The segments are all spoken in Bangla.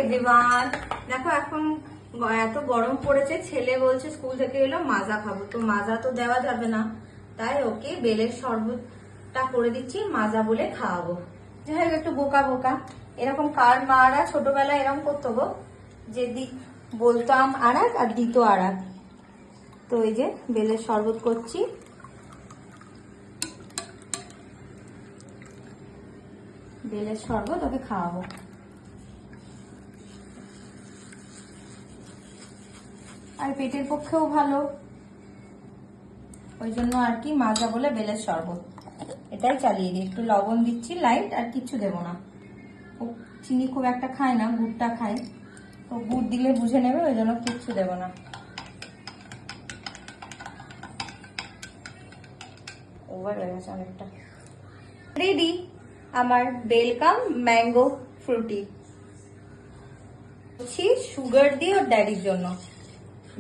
এভরিওয়ান, দেখো এখন এত গরম পড়েছে, ছেলে বলছে স্কুল থেকে এলো মাজা খাবো, তো মাজা তো দেওয়া যাবে না, তাই ওকে বেলের শরবতটা করে দিচ্ছি, মাজা বলে খাওয়াবো। যাই হোক, একটু বোকা বোকা, এরকম কার মারা ছোটবেলায় এরকম করতো গো, যে বলতাম আর এক আর দিত আর এক। তো এই যে বেলের শরবত করছি, বেলের শরবত ওকে খাওয়াবো। আর পেটের পক্ষেও ভালো, ওই জন্য আর কি মাজা বলে বেলের শরবত, এটাই চালিয়ে দিই। একটু লবণ দিচ্ছি লাইট, আর কিচ্ছু দেবো না। ও চিনি খুব একটা খায় না, গুড়টা খায়, তো গুড় দিলে বুঝে নেবে, ওই জন্য কিচ্ছু দেবো না। ওভার হয়ে গেছে অনেকটা। রেডি আমার বেলকাম ম্যাঙ্গো ফ্রুটি। সুগার দিয়ে ওর ড্যাডির জন্য,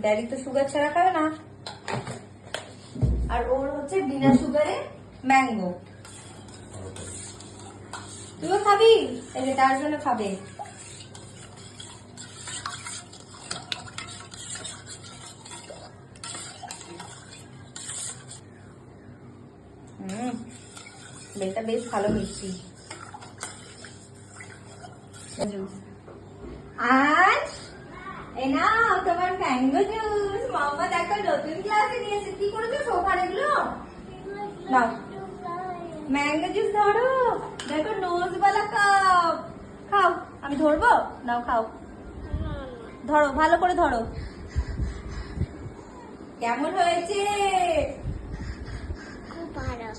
ড্যাডি তো সুগার ছাড়া খাবে না, আর ওর হচ্ছে বিনা সুগারে ম্যাঙ্গো। তুইও খাবি? এই যে তার জন্য খাবে। বেলটা বেশ ভালো মিষ্টি। আজ এই না তোমার ম্যাঙ্গো জুস, মাম্মা দেখো নতুন ক্লাসে নিয়েছে। কি করেছো সোফার এগুলো? নাও ম্যাঙ্গো জুস ধরো, দেখো নোজওয়ালা কাপ, খাও। আমি ধরবো? নাও খাও, ধরো ভালো করে ধরো। কেমন হয়েছে? খুব ভালো,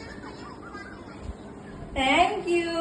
থ্যাংক ইউ।